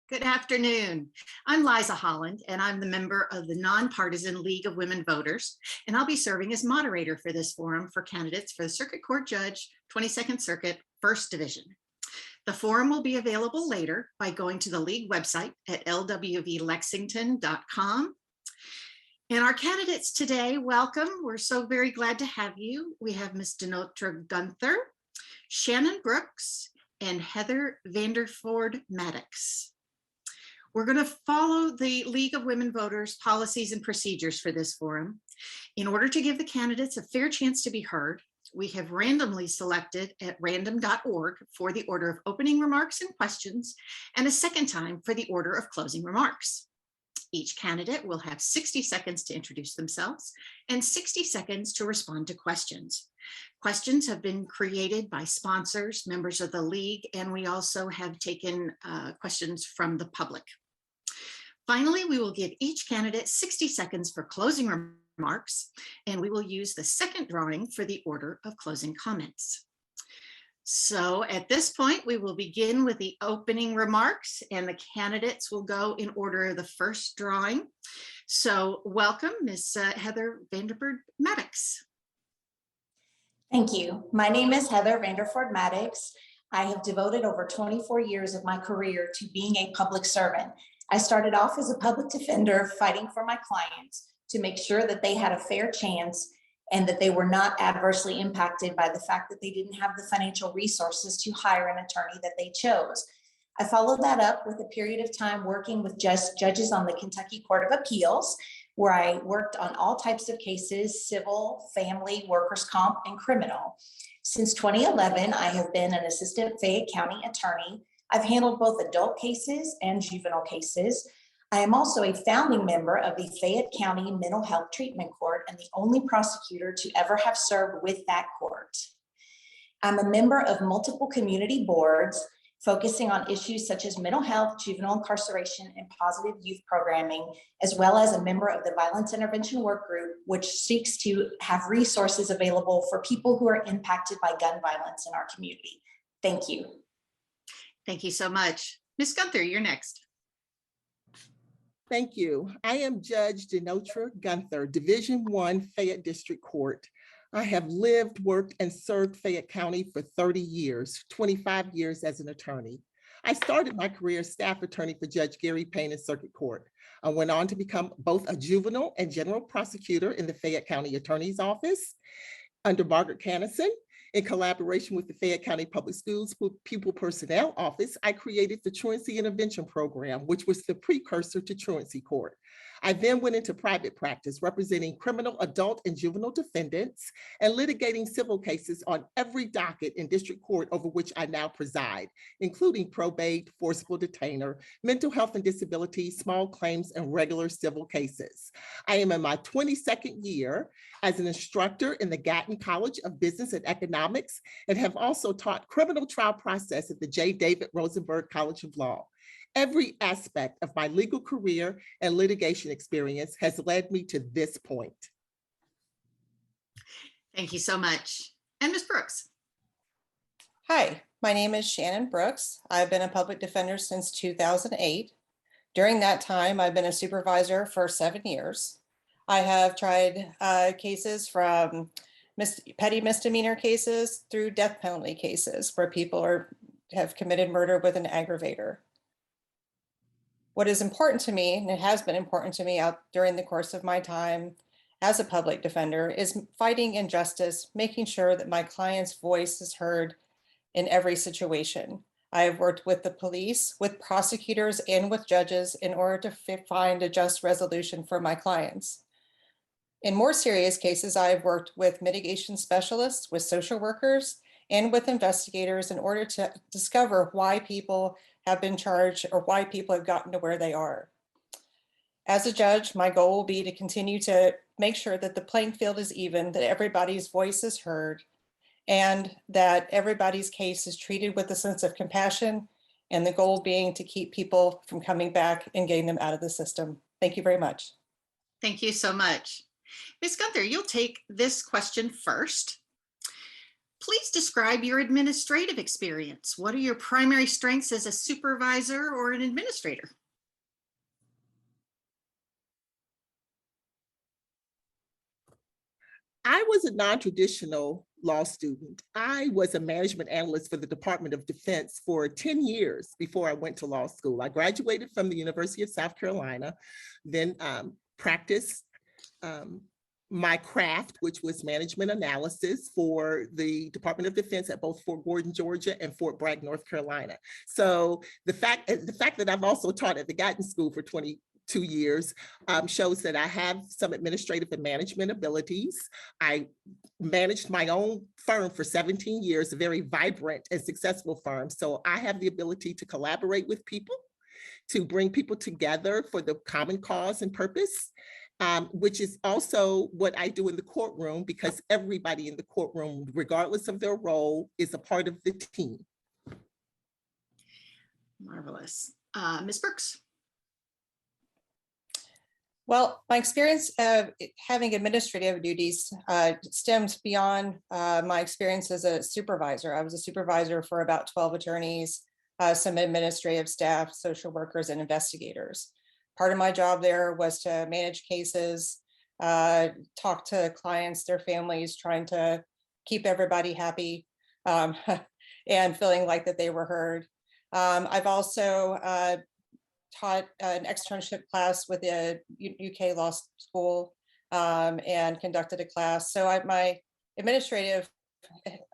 Good afternoon. I'm Liza Holland, and I'm the member of the Nonpartisan League of Women Voters, and I'll be serving as moderator for this forum for candidates for the Circuit Court Judge, 22nd Circuit, 1st Division. The forum will be available later by going to the League website at lwvlexington.com. And our candidates today, welcome. We're so very glad to have you. We have Ms. Denotra Gunther, Shannon Brooks, and Heather Vanderford Matics. We're going to follow the League of Women Voters policies and procedures for this forum. In order to give the candidates a fair chance to be heard, we have randomly selected at random.org for the order of opening remarks and questions, and a second time for the order of closing remarks. Each candidate will have 60 seconds to introduce themselves and 60 seconds to respond to questions. Questions have been created by sponsors, members of the League, and we also have taken questions from the public. Finally, we will give each candidate 60 seconds for closing remarks, and we will use the second drawing for the order of closing comments. So at this point, we will begin with the opening remarks, and the candidates will go in order of the first drawing. So welcome, Ms. Heather Vanderford Matics. Thank you. My name is Heather Vanderford Matics. I have devoted over 24 years of my career to being a public servant. I started off as a public defender fighting for my clients to make sure that they had a fair chance and that they were not adversely impacted by the fact that they didn't have the financial resources to hire an attorney that they chose. I followed that up with a period of time working with judges on the Kentucky Court of Appeals, where I worked on all types of cases: civil, family, workers' comp, and criminal. Since 2011, I have been an assistant Fayette County attorney. I've handled both adult cases and juvenile cases. I am also a founding member of the Fayette County Mental Health Treatment Court and the only prosecutor to ever have served with that court. I'm a member of multiple community boards focusing on issues such as mental health, juvenile incarceration, and positive youth programming, as well as a member of the Violence Intervention Work Group, which seeks to have resources available for people who are impacted by gun violence in our community. Thank you. Thank you so much. Ms. Gunther, you're next. Thank you. I am Judge Denotra Gunther, Division I, Fayette District Court. I have lived, worked, and served Fayette County for 30 years, 25 years as an attorney. I started my career as staff attorney for Judge Gary Payne in Circuit Court. I went on to become both a juvenile and general prosecutor in the Fayette County Attorney's Office under Margaret Cannison. In collaboration with the Fayette County Public Schools Pupil Personnel Office, I created the Truancy Intervention Program, which was the precursor to Truancy Court. I then went into private practice, representing criminal, adult, and juvenile defendants, and litigating civil cases on every docket in district court over which I now preside, including probate, forcible detainer, mental health and disability, small claims, and regular civil cases. I am in my 22nd year as an instructor in the Gatton College of Business and Economics, and have also taught criminal trial process at the J. David Rosenberg College of Law. Every aspect of my legal career and litigation experience has led me to this point. Thank you so much. And Ms. Brooks. Hi, my name is Shannon Brooks. I've been a public defender since 2008. During that time, I've been a supervisor for 7 years. I have tried cases from petty misdemeanor cases through death penalty cases where people have committed murder with an aggravator. What is important to me, and it has been important to me during the course of my time as a public defender, is fighting injustice, making sure that my client's voice is heard in every situation. I have worked with the police, with prosecutors, and with judges in order to find a just resolution for my clients. In more serious cases, I have worked with mitigation specialists, with social workers, and with investigators in order to discover why people have been charged or why people have gotten to where they are. As a judge, my goal will be to continue to make sure that the playing field is even, that everybody's voice is heard, and that everybody's case is treated with a sense of compassion, and the goal being to keep people from coming back and getting them out of the system. Thank you very much. Thank you so much. Ms. Gunther, you'll take this question first. Please describe your administrative experience. What are your primary strengths as a supervisor or an administrator? I was a non-traditional law student. I was a management analyst for the Department of Defense for 10 years before I went to law school. I graduated from the University of South Carolina, then practiced my craft, which was management analysis for the Department of Defense at both Fort Gordon, Georgia and Fort Bragg, North Carolina. So the fact that I've also taught at the Gatton School for 22 years shows that I have some administrative and management abilities. I managed my own firm for 17 years, a very vibrant and successful firm. So I have the ability to collaborate with people, to bring people together for the common cause and purpose, which is also what I do in the courtroom, because everybody in the courtroom, regardless of their role, is a part of the team. Marvelous. Ms. Brooks. Well, my experience of having administrative duties stems beyond my experience as a supervisor. I was a supervisor for about 12 attorneys, some administrative staff, social workers, and investigators. Part of my job there was to manage cases, talk to clients, their families, trying to keep everybody happy and feeling like that they were heard. I've also taught an externship class with the UK Law School and conducted a class. So my administrative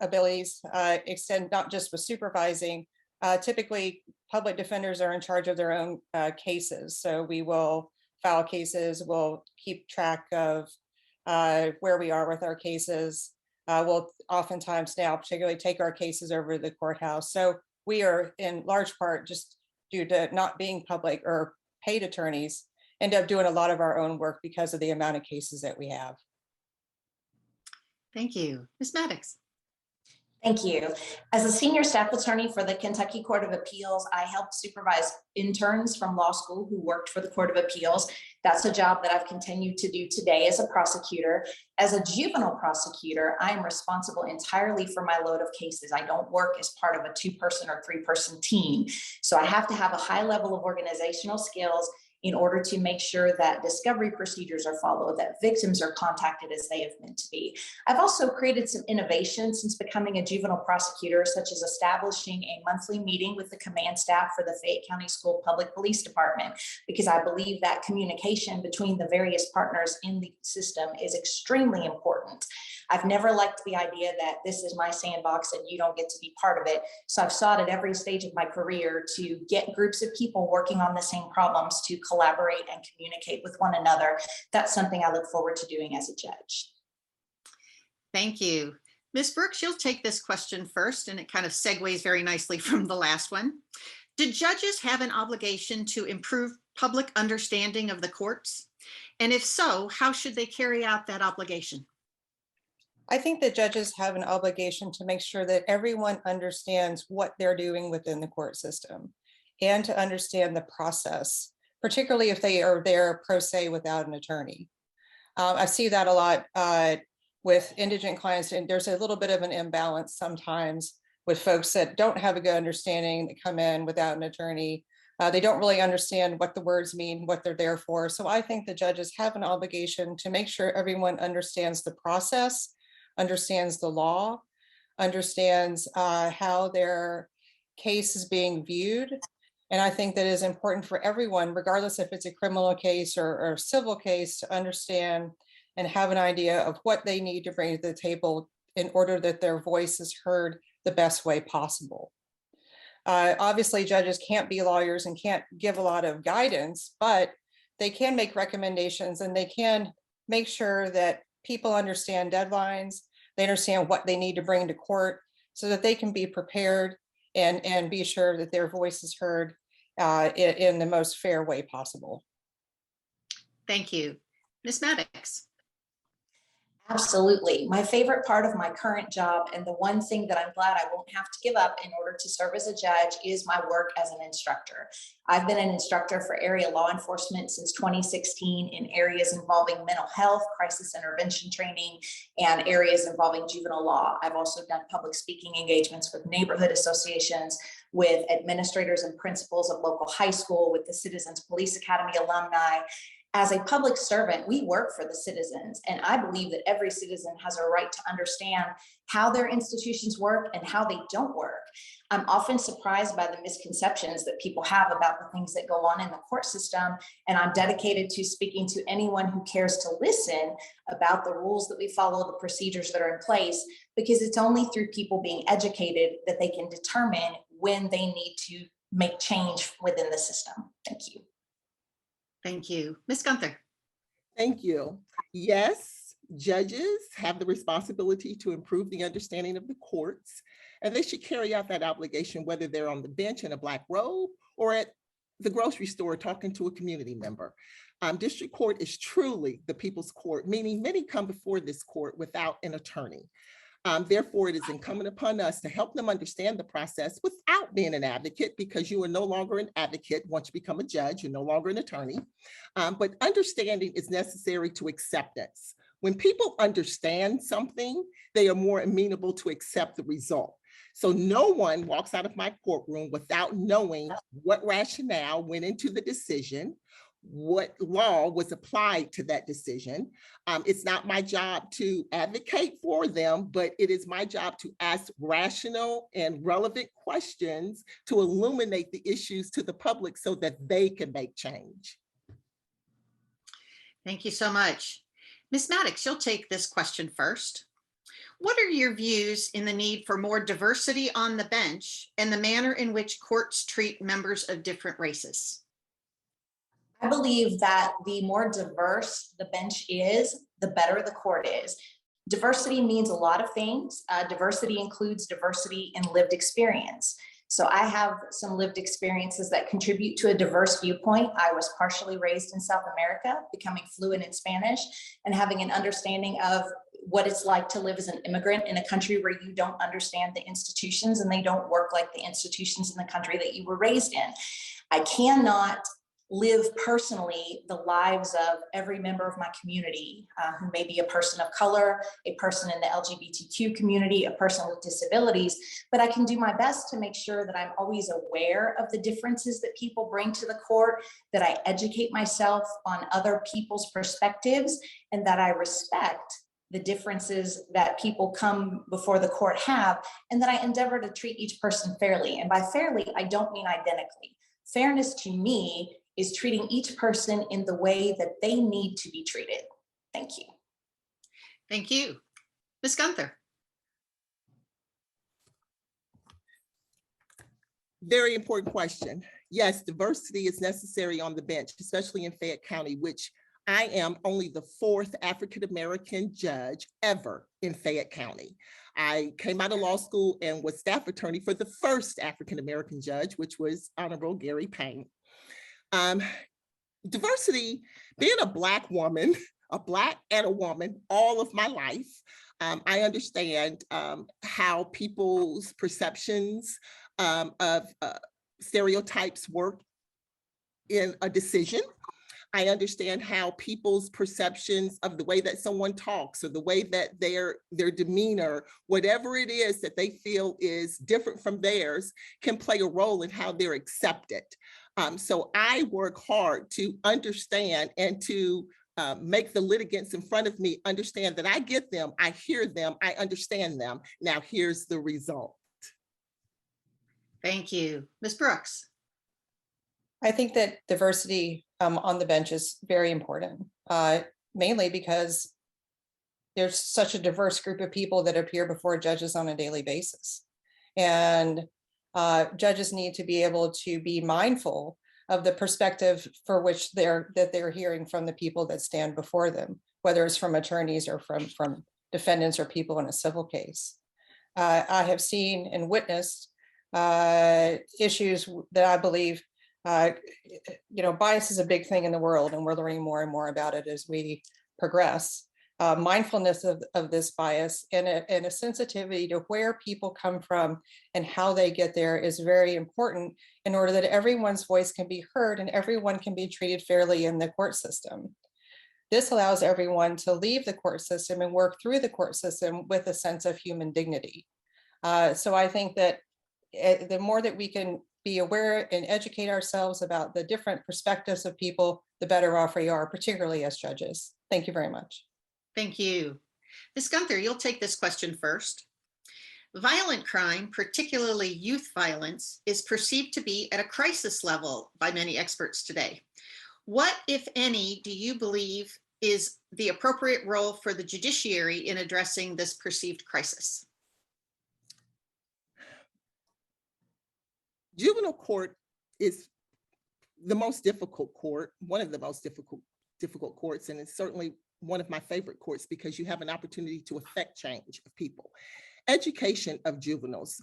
abilities extend not just with supervising. Typically, public defenders are in charge of their own cases. So we will file cases, we'll keep track of where we are with our cases. We'll oftentimes now particularly take our cases over to the courthouse. So we are in large part, just due to not being public or paid attorneys, end up doing a lot of our own work because of the amount of cases that we have. Thank you. Ms. Matics. Thank you. As a senior staff attorney for the Kentucky Court of Appeals, I helped supervise interns from law school who worked for the Court of Appeals. That's a job that I've continued to do today as a prosecutor. As a juvenile prosecutor, I am responsible entirely for my load of cases. I don't work as part of a 2-person or 3-person team. So I have to have a high level of organizational skills in order to make sure that discovery procedures are followed, that victims are contacted as they have meant to be. I've also created some innovation since becoming a juvenile prosecutor, such as establishing a monthly meeting with the command staff for the Fayette County School Public Police Department, because I believe that communication between the various partners in the system is extremely important. I've never liked the idea that this is my sandbox and you don't get to be part of it. So I've sought at every stage of my career to get groups of people working on the same problems to collaborate and communicate with one another. That's something I look forward to doing as a judge. Thank you. Ms. Brooks, you'll take this question first, and it kind of segues very nicely from the last one. Do judges have an obligation to improve public understanding of the courts? And if so, how should they carry out that obligation? I think that judges have an obligation to make sure that everyone understands what they're doing within the court system and to understand the process, particularly if they are there pro se without an attorney. I see that a lot with indigent clients, and there's a little bit of an imbalance sometimes with folks that don't have a good understanding, that come in without an attorney. They don't really understand what the words mean, what they're there for. So I think the judges have an obligation to make sure everyone understands the process, understands the law, understands how their case is being viewed. And I think that it is important for everyone, regardless if it's a criminal case or a civil case, to understand and have an idea of what they need to bring to the table in order that their voice is heard the best way possible. Obviously, judges can't be lawyers and can't give a lot of guidance, but they can make recommendations and they can make sure that people understand deadlines, they understand what they need to bring to court so that they can be prepared and be sure that their voice is heard in the most fair way possible. Thank you. Ms. Matics. Absolutely. My favorite part of my current job, and the one thing that I'm glad I won't have to give up in order to serve as a judge, is my work as an instructor. I've been an instructor for area law enforcement since 2016 in areas involving mental health, crisis intervention training, and areas involving juvenile law. I've also done public speaking engagements with neighborhood associations, with administrators and principals of local high school, with the Citizens Police Academy alumni. As a public servant, we work for the citizens, and I believe that every citizen has a right to understand how their institutions work and how they don't work. I'm often surprised by the misconceptions that people have about the things that go on in the court system, and I'm dedicated to speaking to anyone who cares to listen about the rules that we follow, the procedures that are in place, because it's only through people being educated that they can determine when they need to make change within the system. Thank you. Thank you. Ms. Gunther. Thank you. Yes, judges have the responsibility to improve the understanding of the courts, and they should carry out that obligation whether they're on the bench in a black robe or at the grocery store talking to a community member. District court is truly the people's court, meaning many come before this court without an attorney. Therefore, it is incumbent upon us to help them understand the process without being an advocate, because you are no longer an advocate once you become a judge. You're no longer an attorney. But understanding is necessary to acceptance. When people understand something, they are more amenable to accept the result. So no one walks out of my courtroom without knowing what rationale went into the decision, what law was applied to that decision. It's not my job to advocate for them, but it is my job to ask rational and relevant questions to illuminate the issues to the public so that they can make change. Thank you so much. Ms. Matics, you'll take this question first. What are your views in the need for more diversity on the bench and the manner in which courts treat members of different races? I believe that the more diverse the bench is, the better the court is. Diversity means a lot of things. Diversity includes diversity in lived experience. So I have some lived experiences that contribute to a diverse viewpoint. I was partially raised in South America, becoming fluent in Spanish and having an understanding of what it's like to live as an immigrant in a country where you don't understand the institutions and they don't work like the institutions in the country that you were raised in. I cannot live personally the lives of every member of my community who may be a person of color, a person in the LGBTQ community, a person with disabilities, but I can do my best to make sure that I'm always aware of the differences that people bring to the court, that I educate myself on other people's perspectives, and that I respect the differences that people come before the court have, and that I endeavor to treat each person fairly. And by fairly, I don't mean identically. Fairness to me is treating each person in the way that they need to be treated. Thank you. Thank you. Ms. Gunther. Very important question. Yes, diversity is necessary on the bench, especially in Fayette County, which I am only the 4th African-American judge ever in Fayette County. I came out of law school and was staff attorney for the first African-American judge, which was Honorable Gary Payne. Diversity, being a Black woman, a Black and a woman all of my life, I understand how people's perceptions of stereotypes work in a decision. I understand how people's perceptions of the way that someone talks or the way that their demeanor, whatever it is that they feel is different from theirs, can play a role in how they're accepted. So I work hard to understand and to make the litigants in front of me understand that I get them, I hear them, I understand them. Now here's the result. Thank you. Ms. Brooks. I think that diversity on the bench is very important, mainly because there's such a diverse group of people that appear before judges on a daily basis. And judges need to be able to be mindful of the perspective for which they're hearing from the people that stand before them, whether it's from attorneys or from defendants or people in a civil case. I have seen and witnessed issues that I believe, bias is a big thing in the world, and we're learning more and more about it as we progress. mindfulness of this bias and a sensitivity to where people come from and how they get there is very important in order that everyone's voice can be heard and everyone can be treated fairly in the court system. This allows everyone to leave the court system and work through the court system with a sense of human dignity. So I think that the more that we can be aware and educate ourselves about the different perspectives of people, the better off we are, particularly as judges. Thank you very much. Thank you. Ms. Gunther, you'll take this question first. Violent crime, particularly youth violence, is perceived to be at a crisis level by many experts today. What, if any, do you believe is the appropriate role for the judiciary in addressing this perceived crisis? Juvenile court is the most difficult court, one of the most difficult courts, and it's certainly one of my favorite courts because you have an opportunity to affect change of people. Education of juveniles.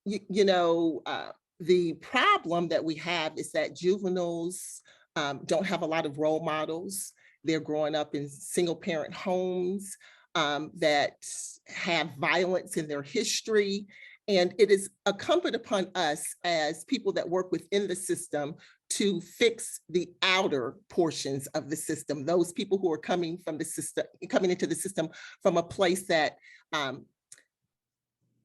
The problem that we have is that juveniles don't have a lot of role models. They're growing up in single parent homes that have violence in their history. And it is incumbent upon us as people that work within the system to fix the outer portions of the system, those people who are coming into the system from a place that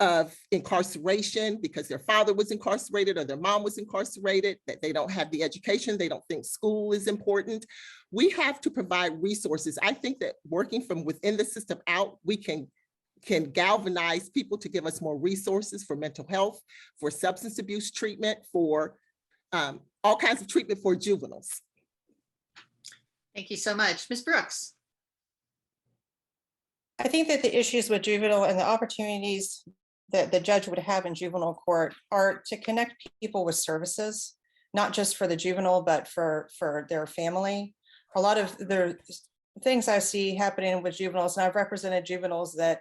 of incarceration because their father was incarcerated or their mom was incarcerated, that they don't have the education, they don't think school is important. We have to provide resources. I think that working from within the system out, we can galvanize people to give us more resources for mental health, for substance abuse treatment, for all kinds of treatment for juveniles. Thank you so much. Ms. Brooks. I think that the issues with juvenile and the opportunities that the judge would have in juvenile court are to connect people with services, not just for the juvenile, but for their family. A lot of the things I see happening with juveniles, and I've represented juveniles that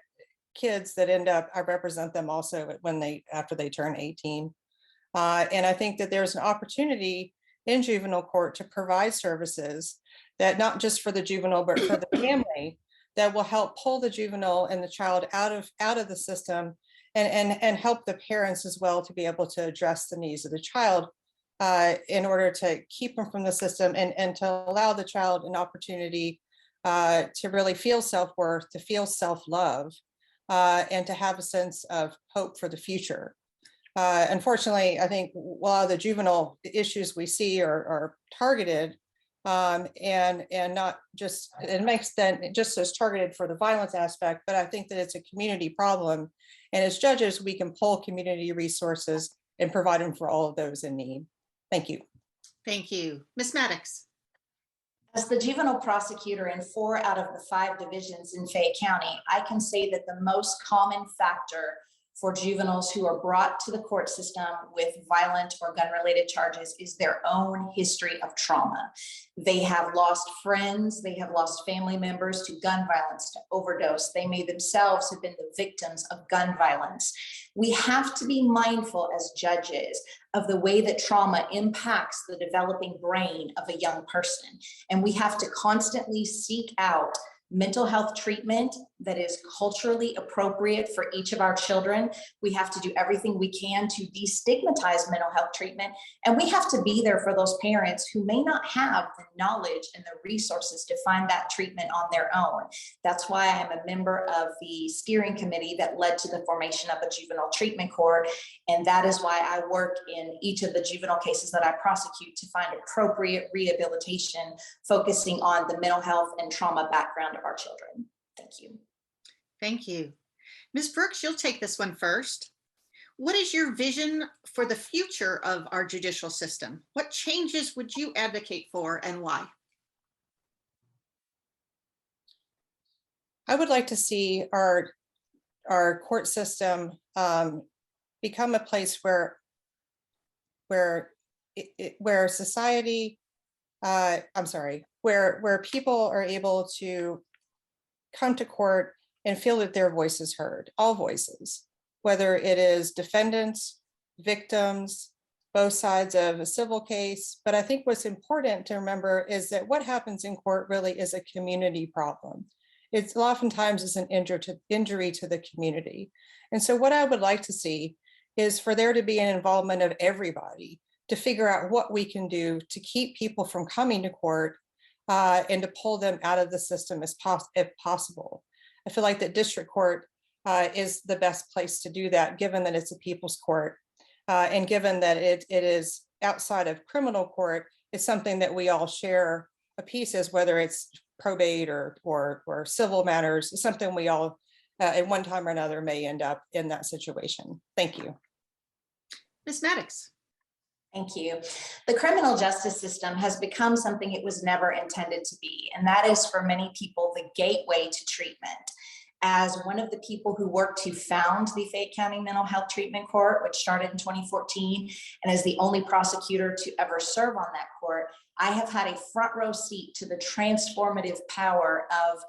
kids that end up, I represent them also after they turn 18. And I think that there's an opportunity in juvenile court to provide services that not just for the juvenile, but for the family that will help pull the juvenile and the child out of the system and help the parents as well to be able to address the needs of the child in order to keep them from the system and to allow the child an opportunity to really feel self-worth, to feel self-love, and to have a sense of hope for the future. Unfortunately, I think a lot of the juvenile issues we see are targeted and not just, it makes them just as targeted for the violence aspect, but I think that it's a community problem. And as judges, we can pull community resources and provide them for all of those in need. Thank you. Thank you. Ms. Matics. As the juvenile prosecutor in 4 out of the 5 divisions in Fayette County, I can say that the most common factor for juveniles who are brought to the court system with violent or gun-related charges is their own history of trauma. They have lost friends, they have lost family members to gun violence, to overdose. They may themselves have been the victims of gun violence. We have to be mindful as judges of the way that trauma impacts the developing brain of a young person. And we have to constantly seek out mental health treatment that is culturally appropriate for each of our children. We have to do everything we can to destigmatize mental health treatment. And we have to be there for those parents who may not have the knowledge and the resources to find that treatment on their own. That's why I'm a member of the steering committee that led to the formation of a juvenile treatment court. And that is why I work in each of the juvenile cases that I prosecute to find appropriate rehabilitation, focusing on the mental health and trauma background of our children. Thank you. Thank you. Ms. Brooks, you'll take this one first. What is your vision for the future of our judicial system? What changes would you advocate for and why? I would like to see our court system become a place where society, where people are able to come to court and feel that their voice is heard, all voices, whether it is defendants, victims, both sides of a civil case. But I think what's important to remember is that what happens in court really is a community problem. It's oftentimes is an injury to the community. And so what I would like to see is for there to be an involvement of everybody to figure out what we can do to keep people from coming to court and to pull them out of the system if possible. I feel like that district court is the best place to do that, given that it's a people's court. And given that it is outside of criminal court, it's something that we all share a piece as, whether it's probate or civil matters, it's something we all at one time or another may end up in that situation. Thank you. Ms. Matics. Thank you. The criminal justice system has become something it was never intended to be, and that is for many people the gateway to treatment. As one of the people who worked to found the Fayette County Mental Health Treatment Court, which started in 2014, and as the only prosecutor to ever serve on that court, I have had a front row seat to the transformative power of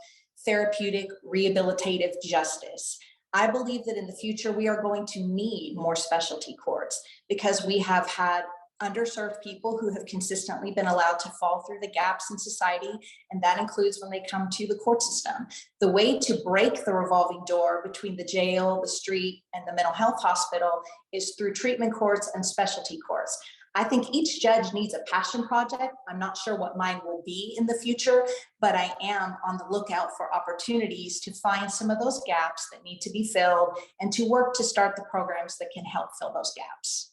therapeutic rehabilitative justice. I believe that in the future, we are going to need more specialty courts because we have had underserved people who have consistently been allowed to fall through the gaps in society, and that includes when they come to the court system. The way to break the revolving door between the jail, the street, and the mental health hospital is through treatment courts and specialty courts. I think each judge needs a passion project. I'm not sure what mine will be in the future, but I am on the lookout for opportunities to find some of those gaps that need to be filled and to work to start the programs that can help fill those gaps.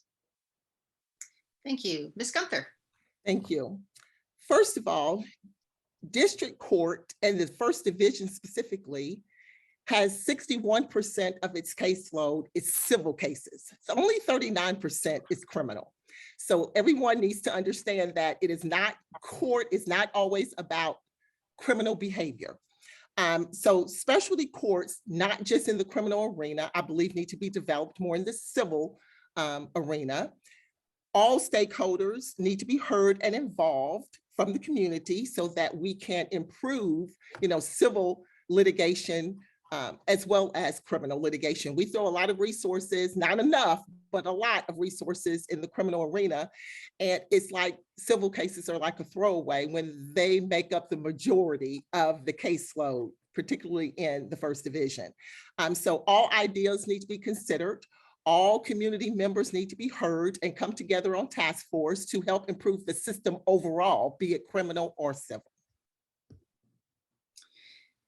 Thank you. Ms. Gunther. Thank you. First of all, district court and the first division specifically has 61% of its caseload is civil cases. So only 39% is criminal. So everyone needs to understand that it is not, court is not always about criminal behavior. So specialty courts, not just in the criminal arena, I believe need to be developed more in the civil arena. All stakeholders need to be heard and involved from the community so that we can improve, civil litigation as well as criminal litigation. We throw a lot of resources, not enough, but a lot of resources in the criminal arena. And it's like civil cases are like a throwaway when they make up the majority of the caseload, particularly in the first division. So all ideas need to be considered. All community members need to be heard and come together on task force to help improve the system overall, be it criminal or civil.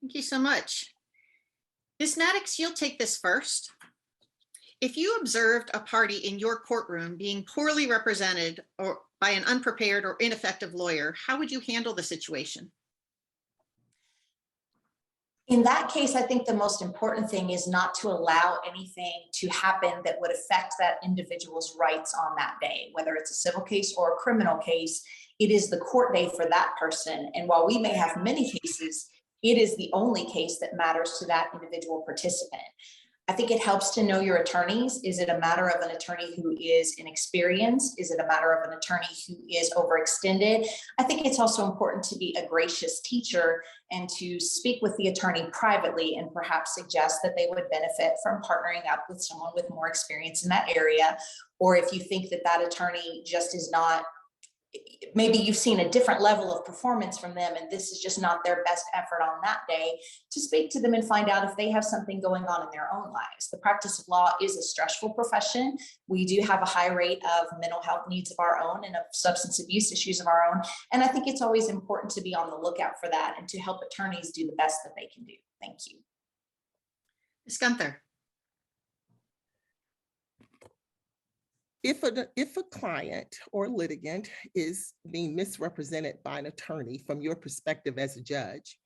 Thank you so much. Ms. Matics, you'll take this first. If you observed a party in your courtroom being poorly represented or by an unprepared or ineffective lawyer, how would you handle the situation? In that case, I think the most important thing is not to allow anything to happen that would affect that individual's rights on that day, whether it's a civil case or a criminal case. It is the court day for that person. And while we may have many cases, it is the only case that matters to that individual participant. I think it helps to know your attorneys. Is it a matter of an attorney who is inexperienced? Is it a matter of an attorney who is overextended? I think it's also important to be a gracious teacher and to speak with the attorney privately and perhaps suggest that they would benefit from partnering up with someone with more experience in that area. Or if you think that that attorney just is not, maybe you've seen a different level of performance from them and this is just not their best effort on that day, to speak to them and find out if they have something going on in their own lives. The practice of law is a stressful profession. We do have a high rate of mental health needs of our own and of substance abuse issues of our own. And I think it's always important to be on the lookout for that and to help attorneys do the best that they can do. Thank you. Ms. Gunther. If a client or litigant is being misrepresented by an attorney from your perspective as a judge,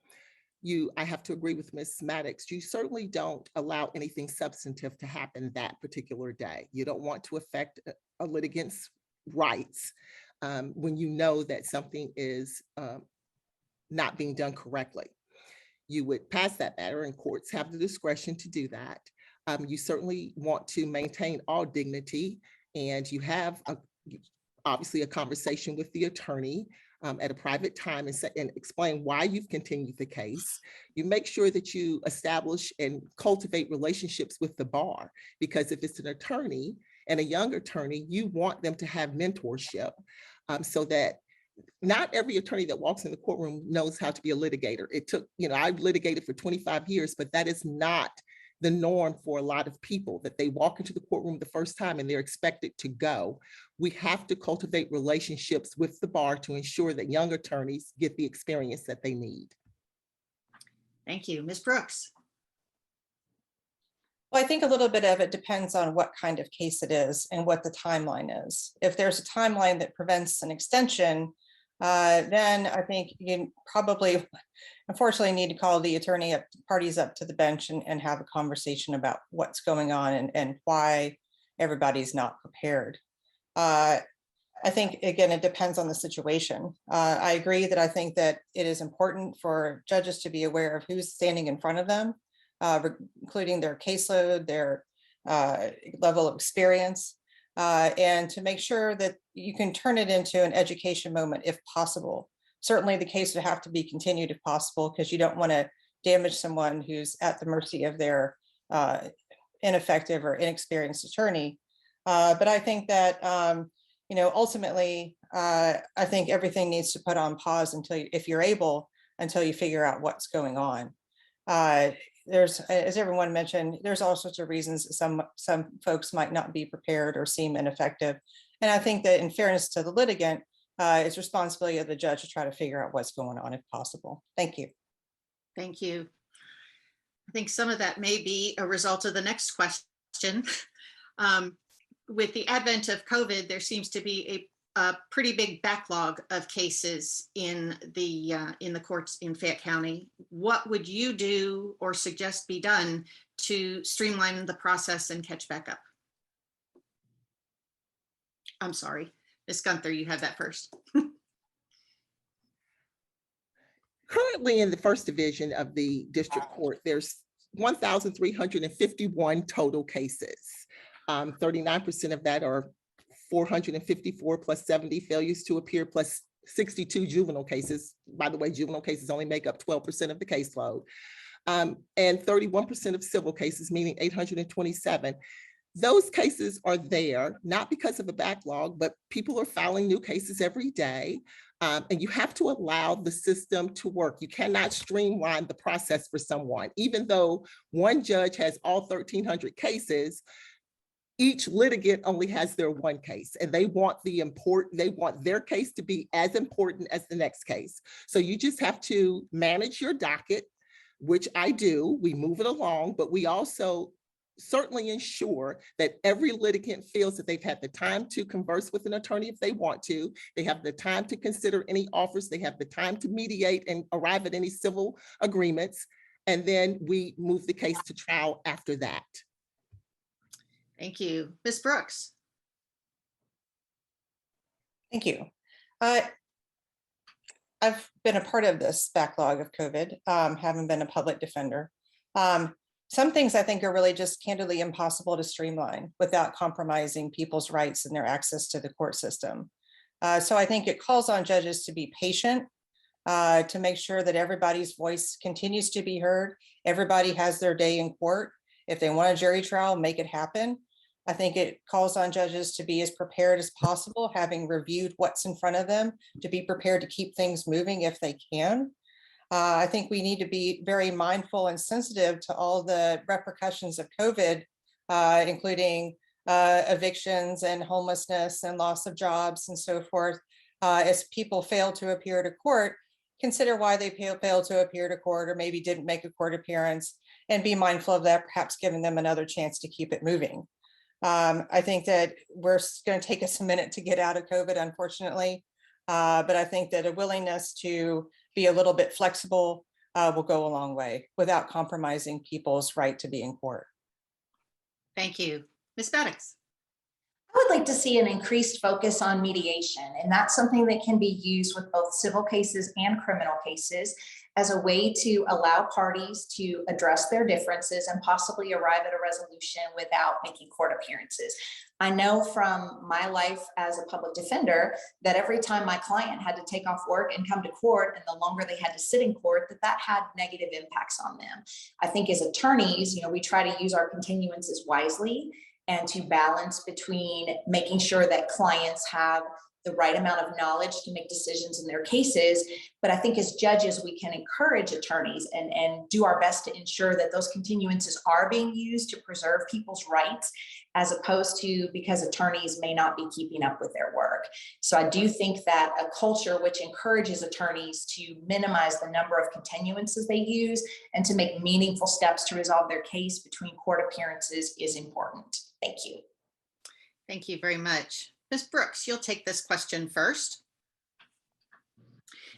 I have to agree with Ms. Matics, you certainly don't allow anything substantive to happen that particular day. You don't want to affect a litigant's rights when you know that something is not being done correctly. You would pass that matter, and courts have the discretion to do that. You certainly want to maintain all dignity, and you have obviously a conversation with the attorney at a private time and explain why you've continued the case. You make sure that you establish and cultivate relationships with the bar, because if it's an attorney and a young attorney, you want them to have mentorship so that not every attorney that walks in the courtroom knows how to be a litigator. It took, I've litigated for 25 years, but that is not the norm for a lot of people, that they walk into the courtroom the first time and they're expected to go. We have to cultivate relationships with the bar to ensure that young attorneys get the experience that they need. Thank you. Ms. Brooks. Well, I think a little bit of it depends on what kind of case it is and what the timeline is. If there's a timeline that prevents an extension, then I think you probably, unfortunately, need to call the parties up to the bench and have a conversation about what's going on and why everybody's not prepared. I think, again, it depends on the situation. I agree that I think that it is important for judges to be aware of who's standing in front of them, including their caseload, their level of experience, and to make sure that you can turn it into an education moment if possible. Certainly the case would have to be continued if possible, because you don't want to damage someone who's at the mercy of their ineffective or inexperienced attorney. But I think that, ultimately, I think everything needs to put on pause if you're able, until you figure out what's going on. There's, as everyone mentioned, there's all sorts of reasons some folks might not be prepared or seem ineffective. And I think that in fairness to the litigant, it's responsibility of the judge to try to figure out what's going on if possible. Thank you. Thank you. I think some of that may be a result of the next question. With the advent of COVID, there seems to be a pretty big backlog of cases in the courts in Fayette County. What would you do or suggest be done to streamline the process and catch back up? I'm sorry, Ms. Gunther, you have that first. Currently in the first division of the district court, there's 1,351 total cases. 39% of that are 454 plus 70 failures to appear plus 62 juvenile cases. By the way, juvenile cases only make up 12% of the caseload. And 31% of civil cases, meaning 827. Those cases are there, not because of a backlog, but people are filing new cases every day. And you have to allow the system to work. You cannot streamline the process for someone. Even though one judge has all 1,300 cases, each litigant only has their one case, and they want their case to be as important as the next case. So you just have to manage your docket, which I do. We move it along, but we also certainly ensure that every litigant feels that they've had the time to converse with an attorney if they want to. They have the time to consider any offers. They have the time to mediate and arrive at any civil agreements. And then we move the case to trial after that. Thank you. Ms. Brooks. Thank you. I've been a part of this backlog of COVID, having been a public defender. Some things I think are really just candidly impossible to streamline without compromising people's rights and their access to the court system. So I think it calls on judges to be patient, to make sure that everybody's voice continues to be heard. Everybody has their day in court. If they want a jury trial, make it happen. I think it calls on judges to be as prepared as possible, having reviewed what's in front of them, to be prepared to keep things moving if they can. I think we need to be very mindful and sensitive to all the repercussions of COVID, including evictions and homelessness and loss of jobs and so forth. As people fail to appear to court, consider why they failed to appear to court or maybe didn't make a court appearance, and be mindful of that, perhaps giving them another chance to keep it moving. I think that we're going to take us a minute to get out of COVID, unfortunately, but I think that a willingness to be a little bit flexible will go a long way without compromising people's right to be in court. Thank you. Ms. Matics. I would like to see an increased focus on mediation, and that's something that can be used with both civil cases and criminal cases as a way to allow parties to address their differences and possibly arrive at a resolution without making court appearances. I know from my life as a public defender that every time my client had to take off work and come to court, and the longer they had to sit in court, that had negative impacts on them. I think as attorneys, we try to use our continuances wisely and to balance between making sure that clients have the right amount of knowledge to make decisions in their cases. But I think as judges, we can encourage attorneys and do our best to ensure that those continuances are being used to preserve people's rights, as opposed to because attorneys may not be keeping up with their work. So I do think that a culture which encourages attorneys to minimize the number of continuances they use and to make meaningful steps to resolve their case between court appearances is important. Thank you. Thank you very much. Ms. Brooks, you'll take this question first.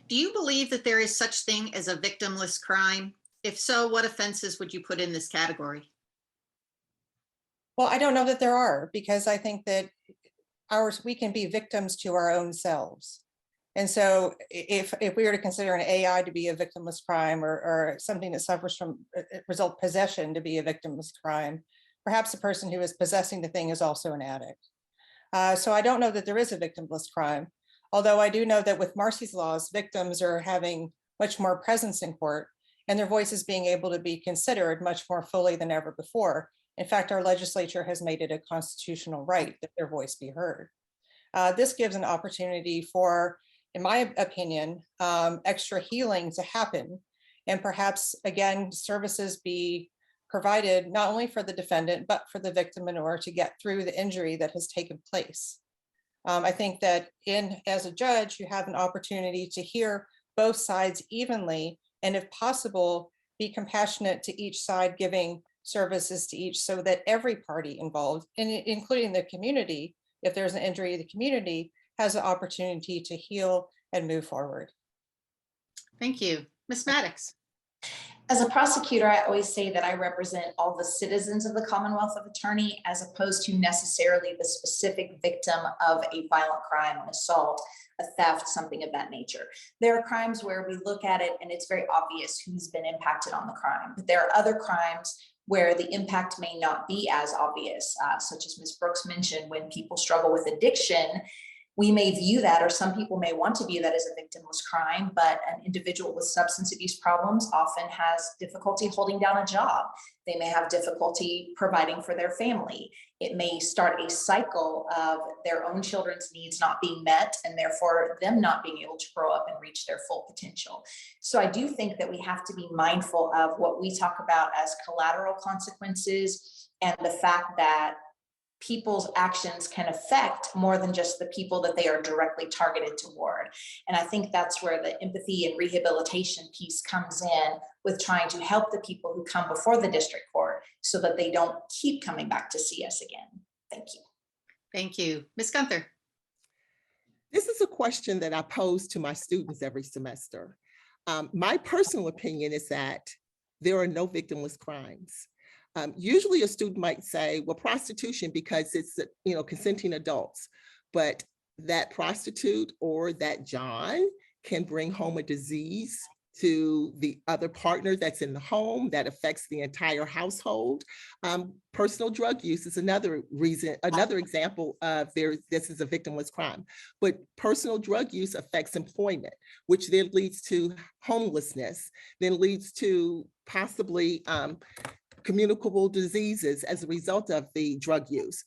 Do you believe that there is such thing as a victimless crime? If so, what offenses would you put in this category? Well, I don't know that there are, because I think that we can be victims to our own selves. And so if we were to consider an AI to be a victimless crime, or something that suffers from result possession to be a victimless crime, perhaps the person who is possessing the thing is also an addict. So I don't know that there is a victimless crime, although I do know that with Marcy's laws, victims are having much more presence in court and their voices being able to be considered much more fully than ever before. In fact, our legislature has made it a constitutional right that their voice be heard. This gives an opportunity for, in my opinion, extra healing to happen, and perhaps, again, services be provided not only for the defendant, but for the victim in order to get through the injury that has taken place. I think that as a judge, you have an opportunity to hear both sides evenly, and if possible, be compassionate to each side, giving services to each, so that every party involved, including the community, if there's an injury, the community has an opportunity to heal and move forward. Thank you. Ms. Matics. As a prosecutor, I always say that I represent all the citizens of the Commonwealth of Attorney, as opposed to necessarily the specific victim of a violent crime, an assault, a theft, something of that nature. There are crimes where we look at it and it's very obvious who's been impacted on the crime, but there are other crimes where the impact may not be as obvious, such as Ms. Brooks mentioned, when people struggle with addiction. We may view that, or some people may want to view that, as a victimless crime, but an individual with substance abuse problems often has difficulty holding down a job. They may have difficulty providing for their family. It may start a cycle of their own children's needs not being met, and therefore them not being able to grow up and reach their full potential. So I do think that we have to be mindful of what we talk about as collateral consequences, and the fact that people's actions can affect more than just the people that they are directly targeted toward. And I think that's where the empathy and rehabilitation piece comes in, with trying to help the people who come before the district court so that they don't keep coming back to see us again. Thank you. Thank you. Ms. Gunther. This is a question that I pose to my students every semester. My personal opinion is that there are no victimless crimes. Usually a student might say, well, prostitution, because it's, consenting adults, but that prostitute or that John can bring home a disease to the other partner that's in the home that affects the entire household. Personal drug use is another example of this is a victimless crime. But personal drug use affects employment, which then leads to homelessness, then leads to possibly communicable diseases as a result of the drug use.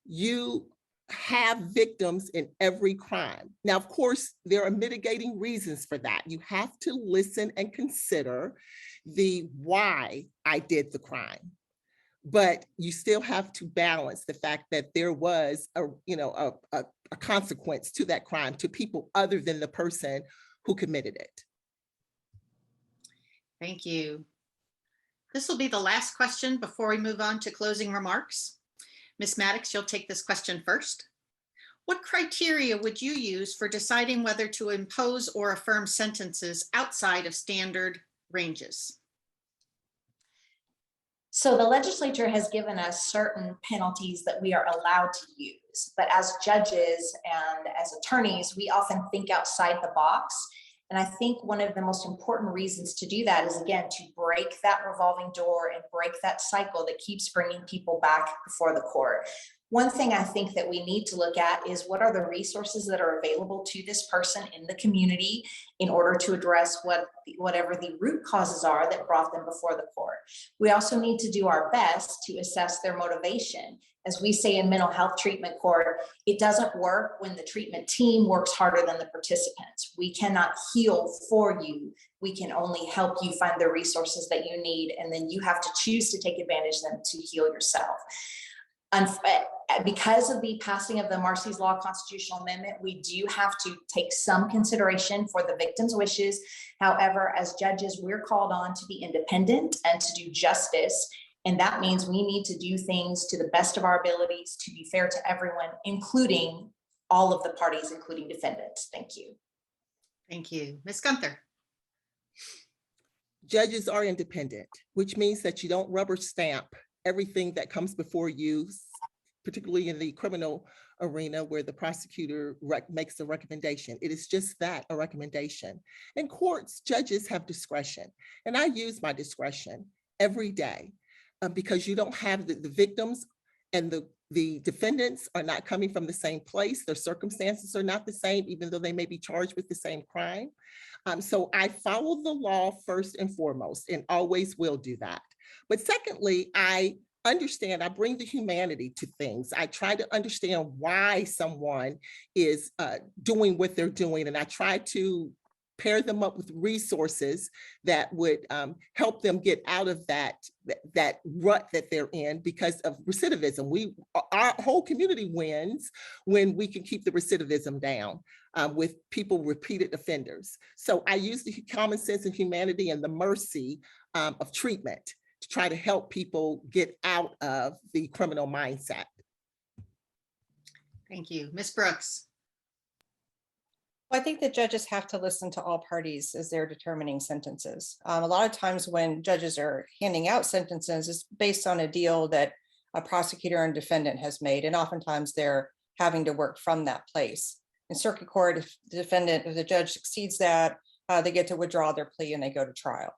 You have victims in every crime. Now, of course, there are mitigating reasons for that. You have to listen and consider the why I did the crime, but you still have to balance the fact that there was a consequence to that crime to people other than the person who committed it. Thank you. This will be the last question before we move on to closing remarks. Ms. Matics, you'll take this question first. What criteria would you use for deciding whether to impose or affirm sentences outside of standard ranges? So the legislature has given us certain penalties that we are allowed to use, but as judges and as attorneys, we often think outside the box. And I think one of the most important reasons to do that is, again, to break that revolving door and break that cycle that keeps bringing people back before the court. One thing I think that we need to look at is, what are the resources that are available to this person in the community in order to address whatever the root causes are that brought them before the court. We also need to do our best to assess their motivation. As we say in mental health treatment court, it doesn't work when the treatment team works harder than the participants. We cannot heal for you. We can only help you find the resources that you need, and then you have to choose to take advantage of them to heal yourself. Because of the passing of the Marcy's Law constitutional amendment, we do have to take some consideration for the victim's wishes. However, as judges, we're called on to be independent and to do justice. And that means we need to do things to the best of our abilities to be fair to everyone, including all of the parties, including defendants. Thank you. Thank you. Ms. Gunther. Judges are independent, which means that you don't rubber stamp everything that comes before you, particularly in the criminal arena where the prosecutor makes a recommendation. It is just that, a recommendation. In courts, judges have discretion, and I use my discretion every day because you don't have the victims and the defendants are not coming from the same place. Their circumstances are not the same, even though they may be charged with the same crime. So I follow the law first and foremost, and always will do that. But secondly, I understand, I bring the humanity to things. I try to understand why someone is doing what they're doing, and I try to pair them up with resources that would help them get out of that rut that they're in because of recidivism. Our whole community wins when we can keep the recidivism down with people, repeated offenders. So I use the common sense and humanity and the mercy of treatment to try to help people get out of the criminal mindset. Thank you. Ms. Brooks. Well, I think that judges have to listen to all parties as they're determining sentences. A lot of times when judges are handing out sentences, it's based on a deal that a prosecutor and defendant has made, and oftentimes they're having to work from that place. In circuit court, if the judge succeeds that, they get to withdraw their plea and they go to trial.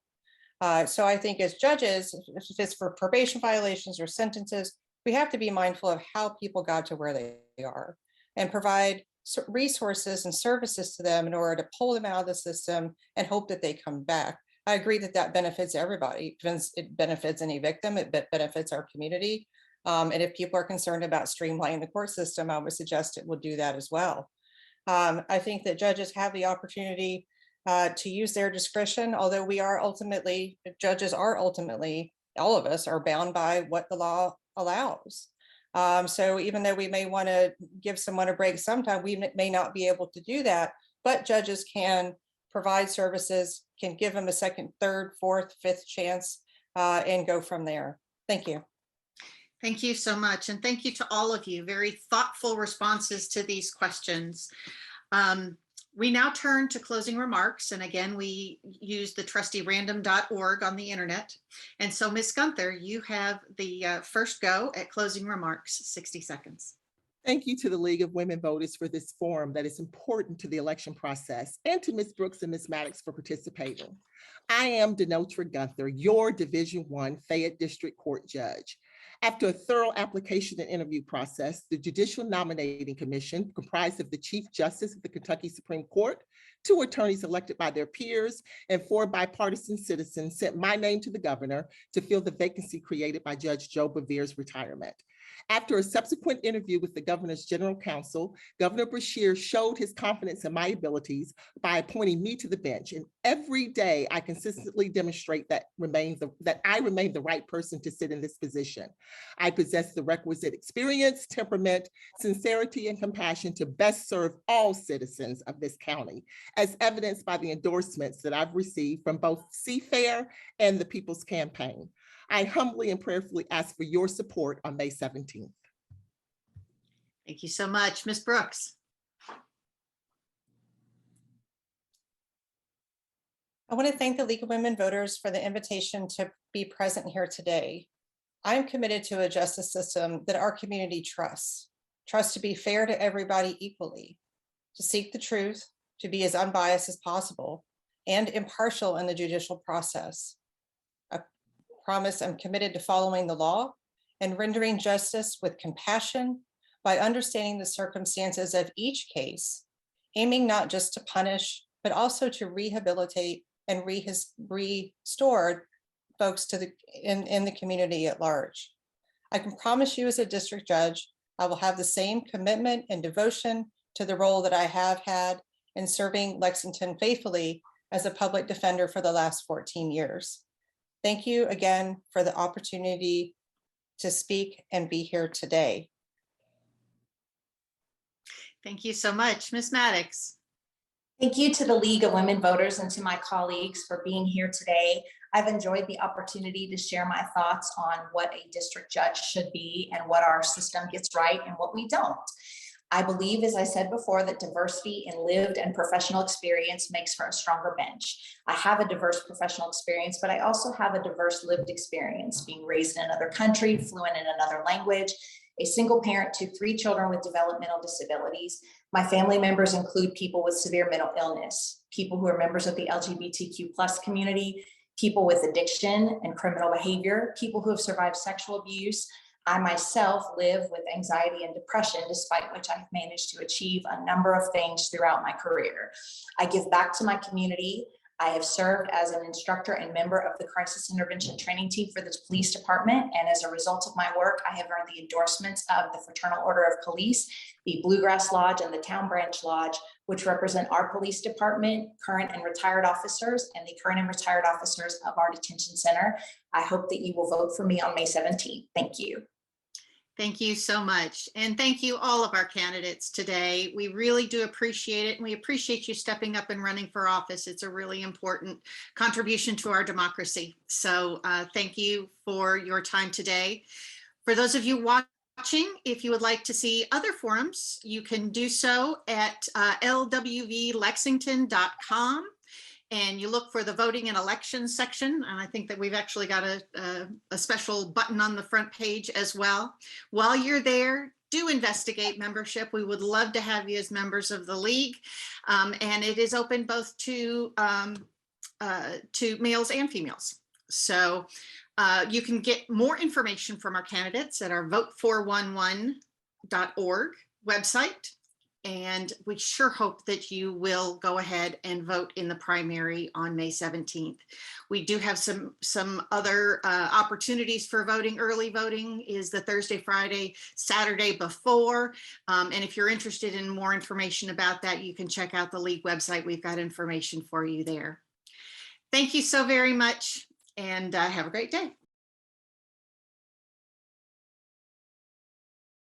So I think as judges, if it's for probation violations or sentences, we have to be mindful of how people got to where they are and provide resources and services to them in order to pull them out of the system and hope that they come back. I agree that that benefits everybody. It benefits any victim, it benefits our community. And if people are concerned about streamlining the court system, I would suggest it will do that as well. I think that judges have the opportunity to use their discretion, although judges are ultimately, all of us are bound by what the law allows. So even though we may want to give someone a break sometime, we may not be able to do that, but judges can provide services, can give them a second, third, fourth, fifth chance, and go from there. Thank you. Thank you so much. And thank you to all of you. Very thoughtful responses to these questions. We now turn to closing remarks. And again, we use the trustyrandom.org on the internet. And so Ms. Gunther, you have the first go at closing remarks, 60 seconds. Thank you to the League of Women Voters for this forum that is important to the election process, and to Ms. Brooks and Ms. Matics for participating. I am Denotra Gunther, your Division I Fayette District Court Judge. After a thorough application and interview process, the Judicial Nominating Commission, comprised of the Chief Justice of the Kentucky Supreme Court, 2 attorneys elected by their peers, and 4 bipartisan citizens, sent my name to the governor to fill the vacancy created by Judge Joe Bevere's retirement. After a subsequent interview with the governor's general counsel, Governor Beshear showed his confidence in my abilities by appointing me to the bench. And every day I consistently demonstrate that I remain the right person to sit in this position. I possess the requisite experience, temperament, sincerity, and compassion to best serve all citizens of this county, as evidenced by the endorsements that I've received from both Seafair and the People's Campaign. I humbly and prayerfully ask for your support on May 17th. Thank you so much. Ms. Brooks. I want to thank the League of Women Voters for the invitation to be present here today. I am committed to a justice system that our community trusts to be fair to everybody equally, to seek the truth, to be as unbiased as possible, and impartial in the judicial process. Promise I'm committed to following the law and rendering justice with compassion by understanding the circumstances of each case, aiming not just to punish, but also to rehabilitate and restore folks in the community at large. I can promise you as a district judge, I will have the same commitment and devotion to the role that I have had in serving Lexington faithfully as a public defender for the last 14 years. Thank you again for the opportunity to speak and be here today. Thank you so much. Ms. Matics. Thank you to the League of Women Voters and to my colleagues for being here today. I've enjoyed the opportunity to share my thoughts on what a district judge should be and what our system gets right and what we don't. I believe, as I said before, that diversity in lived and professional experience makes for a stronger bench. I have a diverse professional experience, but I also have a diverse lived experience, being raised in another country, fluent in another language, a single parent to 3 children with developmental disabilities. My family members include people with severe mental illness, people who are members of the LGBTQ+ community, people with addiction and criminal behavior, people who have survived sexual abuse. I myself live with anxiety and depression, despite which I've managed to achieve a number of things throughout my career. I give back to my community. I have served as an instructor and member of the crisis intervention training team for the police department. And as a result of my work, I have earned the endorsements of the Fraternal Order of Police, the Bluegrass Lodge, and the Town Branch Lodge, which represent our police department, current and retired officers, and the current and retired officers of our detention center. I hope that you will vote for me on May 17th. Thank you. Thank you so much. And thank you all of our candidates today. We really do appreciate it. And we appreciate you stepping up and running for office. It's a really important contribution to our democracy. So thank you for your time today. For those of you watching, if you would like to see other forums, you can do so at lwvlexington.com. And you look for the voting and elections section. And I think that we've actually got a special button on the front page as well. While you're there, do investigate membership. We would love to have you as members of the league. And it is open both to males and females. So you can get more information from our candidates at our vote411.org website. And we sure hope that you will go ahead and vote in the primary on May 17th. We do have some other opportunities for voting. Early voting is the Thursday, Friday, Saturday before. And if you're interested in more information about that, you can check out the league website. We've got information for you there. Thank you so very much, and have a great day.